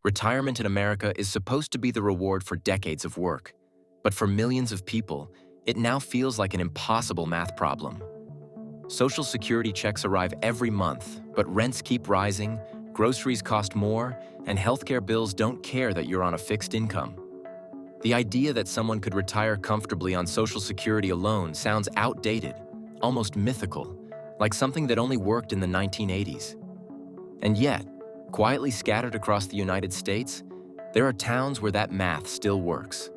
Retirement in America is supposed to be the reward for decades of work, but for millions of people, it now feels like an impossible math problem. Social Security checks arrive every month, but rents keep rising, groceries cost more, and healthcare bills don't care that you're on a fixed income. The idea that someone could retire comfortably on Social Security alone sounds outdated, almost mythical, like something that only worked in the 1980s. And yet, quietly scattered across the United States, there are towns where that math still works.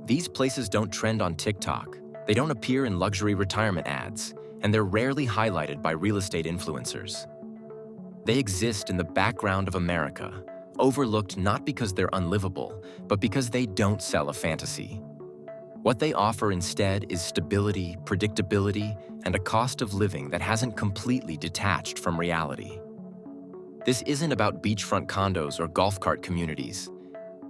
These places don't trend on TikTok, they don't appear in luxury retirement ads, and they're rarely highlighted by real estate influencers. They exist in the background of America, overlooked not because they're unlivable, but because they don't sell a fantasy. What they offer instead is stability, predictability, and a cost of living that hasn't completely detached from reality. This isn't about beachfront condos or golf cart communities.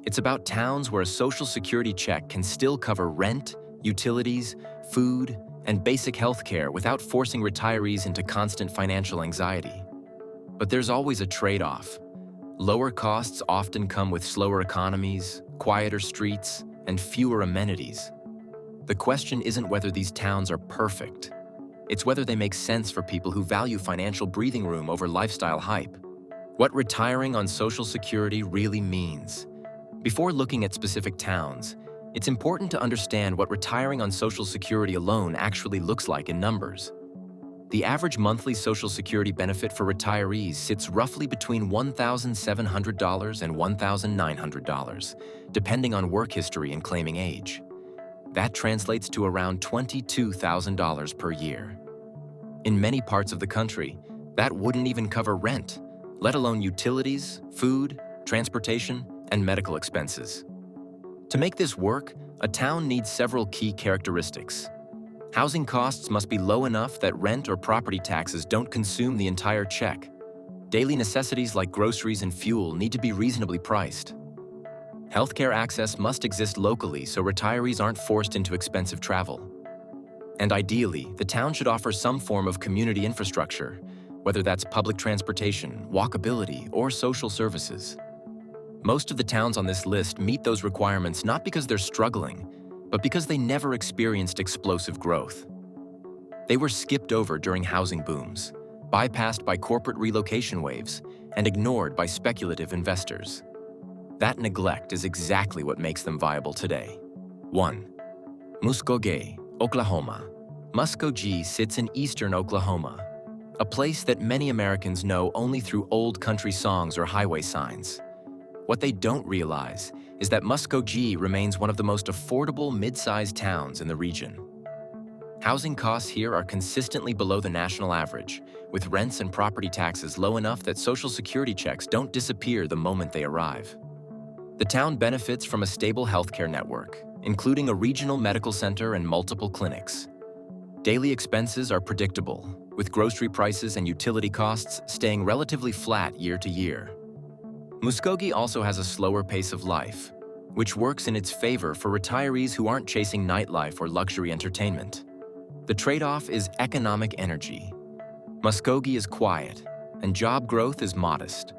It's about towns where a Social Security check can still cover rent, utilities, food, and basic health care without forcing retirees into constant financial anxiety. But there's always a trade-off. Lower costs often come with slower economies, quieter streets, and fewer amenities. The question isn't whether these towns are perfect. It's whether they make sense for people who value financial breathing room over lifestyle hype. What retiring on Social Security really means. Before looking at specific towns, it's important to understand what retiring on Social Security alone actually looks like in numbers. The average monthly Social Security benefit for retirees sits roughly between $1,700 and $1,900, depending on work history and claiming age. That translates to around $22,000 per year. In many parts of the country, that wouldn't even cover rent, let alone utilities, food, transportation, and medical expenses. To make this work, a town needs several key characteristics. Housing costs must be low enough that rent or property taxes don't consume the entire check. Daily necessities like groceries and fuel need to be reasonably priced. Healthcare access must exist locally so retirees aren't forced into expensive travel. And ideally, the town should offer some form of community infrastructure, whether that's public transportation, walkability, or social services. Most of the towns on this list meet those requirements not because they're struggling, but because they never experienced explosive growth. They were skipped over during housing booms, bypassed by corporate relocation waves, and ignored by speculative investors. That neglect is exactly what makes them viable today. 1. Muskogee, Oklahoma. Muskogee sits in eastern Oklahoma, a place that many Americans know only through old country songs or highway signs. What they don't realize is that Muskogee remains one of the most affordable mid-sized towns in the region. Housing costs here are consistently below the national average, with rents and property taxes low enough that Social Security checks don't disappear the moment they arrive. The town benefits from a stable healthcare network, including a regional medical center and multiple clinics. Daily expenses are predictable, with grocery prices and utility costs staying relatively flat year to year. Muskogee also has a slower pace of life, which works in its favor for retirees who aren't chasing nightlife or luxury entertainment. The trade-off is economic energy. Muskogee is quiet, and job growth is modest.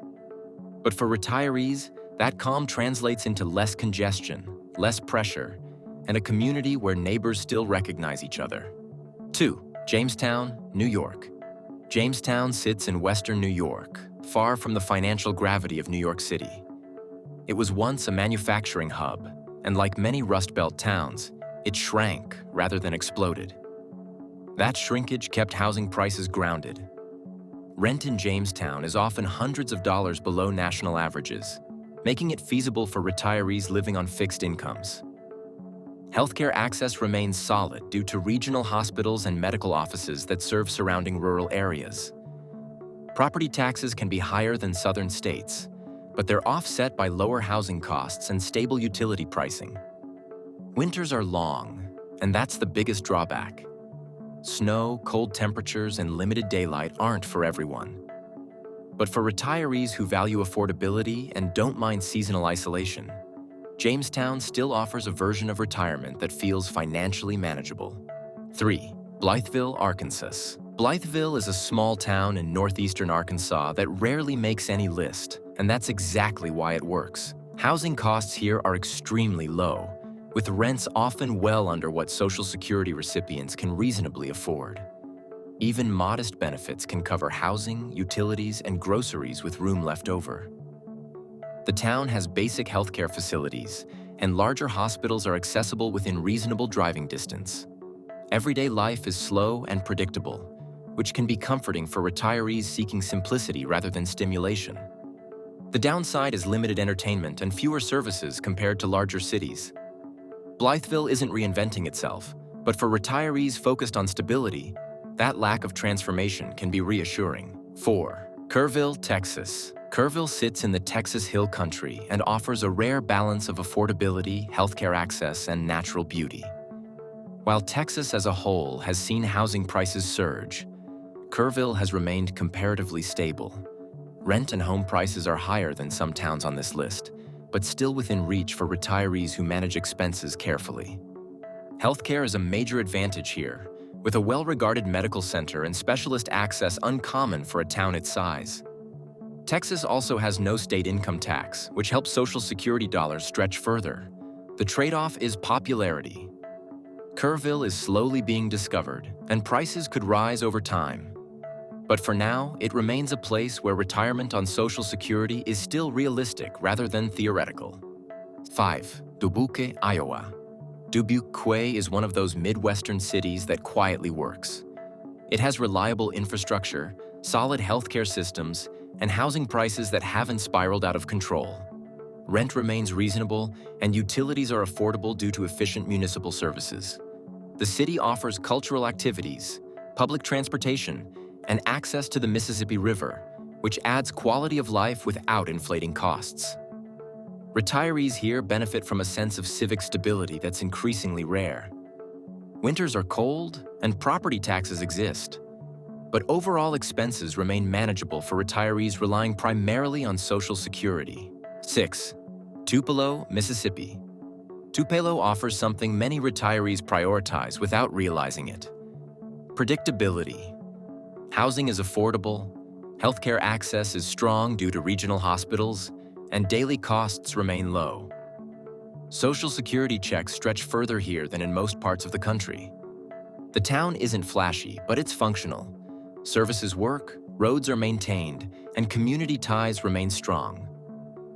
But for retirees, that calm translates into less congestion, less pressure, and a community where neighbors still recognize each other. 2. Jamestown, New York. Jamestown sits in western New York, far from the financial gravity of New York City. It was once a manufacturing hub, and like many Rust Belt towns, it shrank rather than exploded. That shrinkage kept housing prices grounded. Rent in Jamestown is often hundreds of dollars below national averages, making it feasible for retirees living on fixed incomes. Healthcare access remains solid due to regional hospitals and medical offices that serve surrounding rural areas. Property taxes can be higher than southern states, but they're offset by lower housing costs and stable utility pricing. Winters are long, and that's the biggest drawback. Snow, cold temperatures, and limited daylight aren't for everyone. But for retirees who value affordability and don't mind seasonal isolation, Jamestown still offers a version of retirement that feels financially manageable. 3. Blytheville, Arkansas. Blytheville is a small town in northeastern Arkansas that rarely makes any list, And that's exactly why it works. Housing costs here are extremely low, with rents often well under what Social Security recipients can reasonably afford. Even modest benefits can cover housing, utilities, and groceries with room left over. The town has basic healthcare facilities, and larger hospitals are accessible within reasonable driving distance. Everyday life is slow and predictable, which can be comforting for retirees seeking simplicity rather than stimulation. The downside is limited entertainment and fewer services compared to larger cities. Blytheville isn't reinventing itself, but for retirees focused on stability, that lack of transformation can be reassuring. 4. Kerrville, Texas. Kerrville sits in the Texas Hill Country and offers a rare balance of affordability, healthcare access, and natural beauty. While Texas as a whole has seen housing prices surge, Kerrville has remained comparatively stable. Rent and home prices are higher than some towns on this list, but still within reach for retirees who manage expenses carefully. Healthcare is a major advantage here, with a well-regarded medical center and specialist access uncommon for a town its size. Texas also has no state income tax, which helps Social Security dollars stretch further. The trade-off is popularity. Kerrville is slowly being discovered, and prices could rise over time. But for now, it remains a place where retirement on Social Security is still realistic rather than theoretical. 5. Dubuque, Iowa. Dubuque is one of those Midwestern cities that quietly works. It has reliable infrastructure, solid healthcare systems, and housing prices that haven't spiraled out of control. Rent remains reasonable, and utilities are affordable due to efficient municipal services. The city offers cultural activities, public transportation, and access to the Mississippi River, which adds quality of life without inflating costs. Retirees here benefit from a sense of civic stability that's increasingly rare. Winters are cold, and property taxes exist. But overall expenses remain manageable for retirees relying primarily on Social Security. 6. Tupelo, Mississippi. Tupelo offers something many retirees prioritize without realizing it: predictability. Housing is affordable, healthcare access is strong due to regional hospitals, and daily costs remain low. Social Security checks stretch further here than in most parts of the country. The town isn't flashy, but it's functional. Services work, roads are maintained, and community ties remain strong.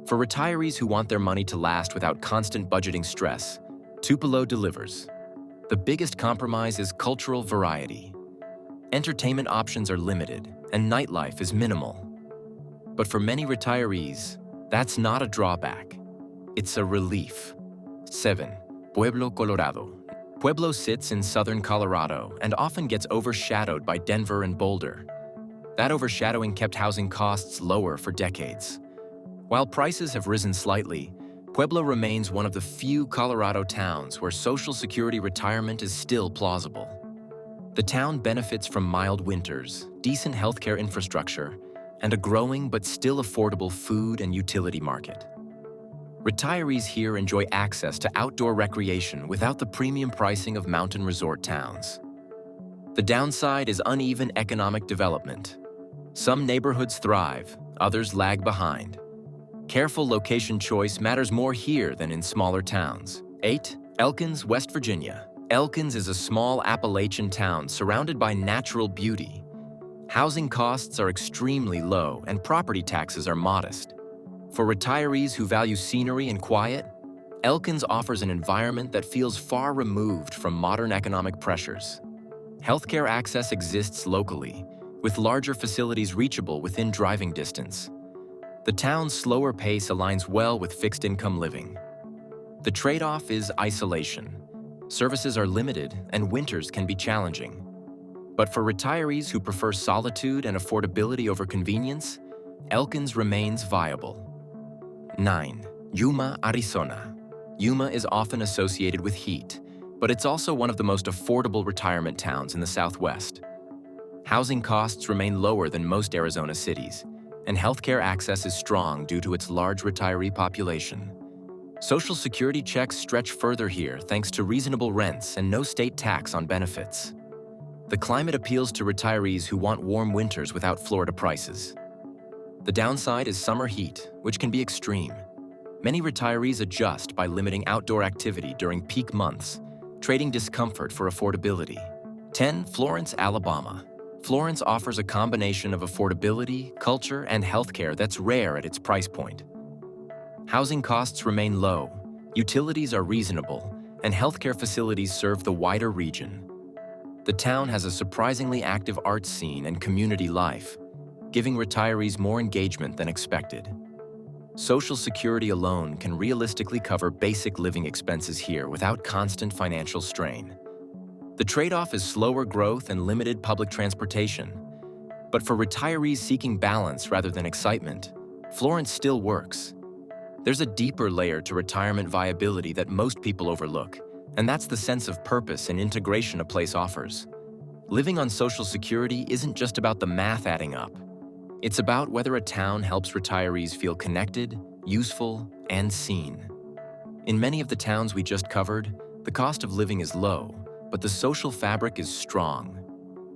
For retirees who want their money to last without constant budgeting stress, Tupelo delivers. The biggest compromise is cultural variety. Entertainment options are limited, and nightlife is minimal. But for many retirees, that's not a drawback. It's a relief. 7. Pueblo, Colorado. Pueblo sits in southern Colorado and often gets overshadowed by Denver and Boulder. That overshadowing kept housing costs lower for decades. While prices have risen slightly, Pueblo remains one of the few Colorado towns where Social Security retirement is still plausible. The town benefits from mild winters, decent healthcare infrastructure, and a growing but still affordable food and utility market. Retirees here enjoy access to outdoor recreation without the premium pricing of mountain resort towns. The downside is uneven economic development. Some neighborhoods thrive, others lag behind. Careful location choice matters more here than in smaller towns. 8. Elkins, West Virginia. Elkins is a small Appalachian town surrounded by natural beauty. Housing costs are extremely low and property taxes are modest. For retirees who value scenery and quiet, Elkins offers an environment that feels far removed from modern economic pressures. Healthcare access exists locally, with larger facilities reachable within driving distance. The town's slower pace aligns well with fixed-income living. The trade-off is isolation. Services are limited, and winters can be challenging. But for retirees who prefer solitude and affordability over convenience, Elkins remains viable. 9. Yuma, Arizona. Yuma is often associated with heat, but it's also one of the most affordable retirement towns in the Southwest. Housing costs remain lower than most Arizona cities, and healthcare access is strong due to its large retiree population. Social Security checks stretch further here thanks to reasonable rents and no state tax on benefits. The climate appeals to retirees who want warm winters without Florida prices. The downside is summer heat, which can be extreme. Many retirees adjust by limiting outdoor activity during peak months, trading discomfort for affordability. 10. Florence, Alabama. Florence offers a combination of affordability, culture, and healthcare that's rare at its price point. Housing costs remain low, utilities are reasonable, and healthcare facilities serve the wider region. The town has a surprisingly active arts scene and community life, giving retirees more engagement than expected. Social Security alone can realistically cover basic living expenses here without constant financial strain. The trade-off is slower growth and limited public transportation. But for retirees seeking balance rather than excitement, Florence still works. There's a deeper layer to retirement viability that most people overlook, and that's the sense of purpose and integration a place offers. Living on Social Security isn't just about the math adding up. It's about whether a town helps retirees feel connected, useful, and seen. In many of the towns we just covered, the cost of living is low, but the social fabric is strong.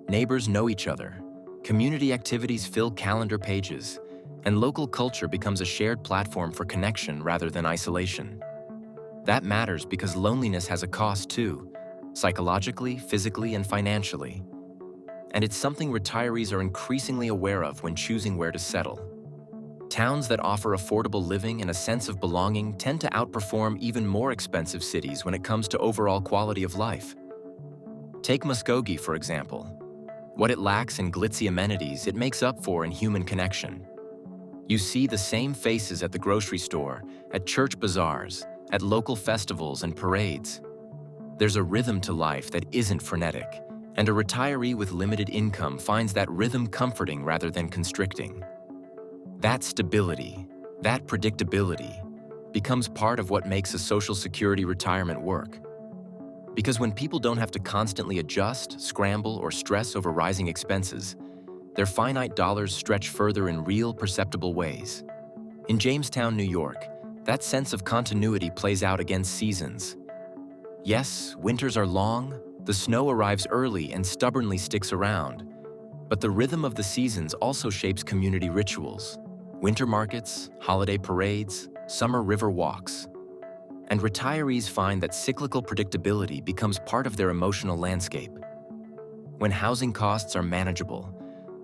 Neighbors know each other, community activities fill calendar pages, and local culture becomes a shared platform for connection rather than isolation. That matters because loneliness has a cost too, psychologically, physically, and financially. And it's something retirees are increasingly aware of when choosing where to settle. Towns that offer affordable living and a sense of belonging tend to outperform even more expensive cities when it comes to overall quality of life. Take Muskogee, for example. What it lacks in glitzy amenities, it makes up for in human connection. You see the same faces at the grocery store, at church bazaars, at local festivals and parades. There's a rhythm to life that isn't frenetic, and a retiree with limited income finds that rhythm comforting rather than constricting. That stability, that predictability, becomes part of what makes a Social Security retirement work. Because when people don't have to constantly adjust, scramble, or stress over rising expenses, their finite dollars stretch further in real, perceptible ways. In Jamestown, New York, that sense of continuity plays out against seasons. Yes, winters are long, the snow arrives early and stubbornly sticks around, but the rhythm of the seasons also shapes community rituals, winter markets, holiday parades, summer river walks. And retirees find that cyclical predictability becomes part of their emotional landscape. When housing costs are manageable,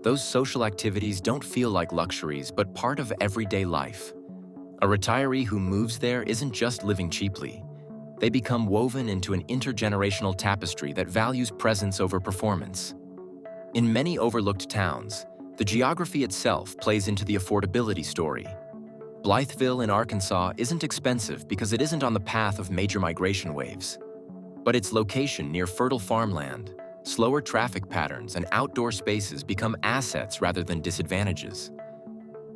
those social activities don't feel like luxuries but part of everyday life. A retiree who moves there isn't just living cheaply. They become woven into an intergenerational tapestry that values presence over performance. In many overlooked towns, the geography itself plays into the affordability story. Blytheville in Arkansas isn't expensive because it isn't on the path of major migration waves. But its location near fertile farmland, slower traffic patterns, and outdoor spaces become assets rather than disadvantages.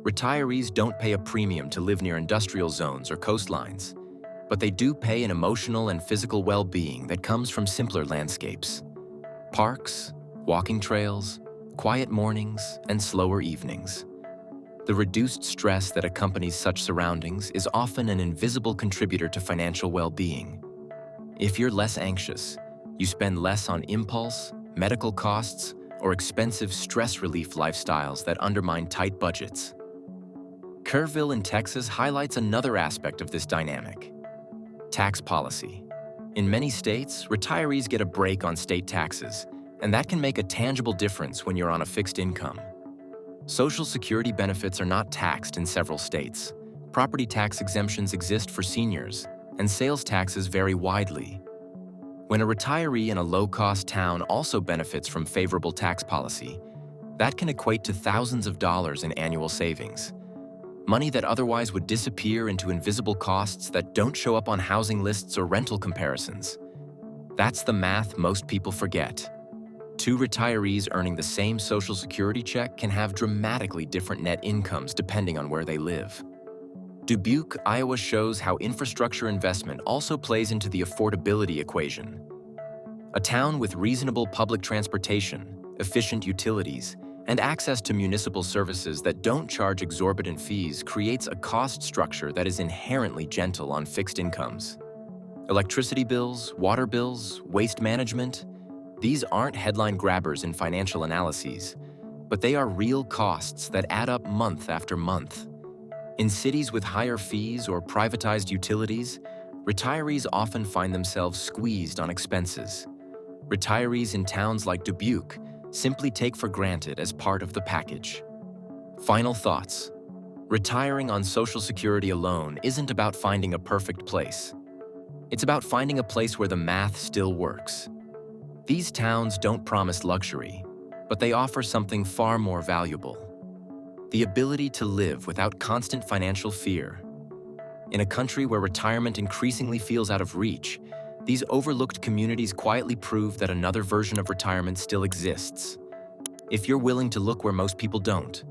Retirees don't pay a premium to live near industrial zones or coastlines, but they do pay an emotional and physical well-being that comes from simpler landscapes. Parks, walking trails, quiet mornings, and slower evenings. The reduced stress that accompanies such surroundings is often an invisible contributor to financial well-being. If you're less anxious, you spend less on impulse, medical costs, or expensive stress relief lifestyles that undermine tight budgets. Kerrville in Texas highlights another aspect of this dynamic: tax policy. In many states, retirees get a break on state taxes, and that can make a tangible difference when you're on a fixed income. Social Security benefits are not taxed in several states. Property tax exemptions exist for seniors, and sales taxes vary widely. When a retiree in a low-cost town also benefits from favorable tax policy, that can equate to thousands of dollars in annual savings. Money that otherwise would disappear into invisible costs that don't show up on housing lists or rental comparisons. That's the math most people forget. Two retirees earning the same Social Security check can have dramatically different net incomes depending on where they live. Dubuque, Iowa shows how infrastructure investment also plays into the affordability equation. A town with reasonable public transportation, efficient utilities, and access to municipal services that don't charge exorbitant fees creates a cost structure that is inherently gentle on fixed incomes. Electricity bills, water bills, waste management, these aren't headline grabbers in financial analyses. But they are real costs that add up month after month. In cities with higher fees or privatized utilities, retirees often find themselves squeezed on expenses. Retirees in towns like Dubuque simply take for granted as part of the package. Final thoughts. Retiring on Social Security alone isn't about finding a perfect place. It's about finding a place where the math still works. These towns don't promise luxury, but they offer something far more valuable: the ability to live without constant financial fear. In a country where retirement increasingly feels out of reach, these overlooked communities quietly prove that another version of retirement still exists. If you're willing to look where most people don't,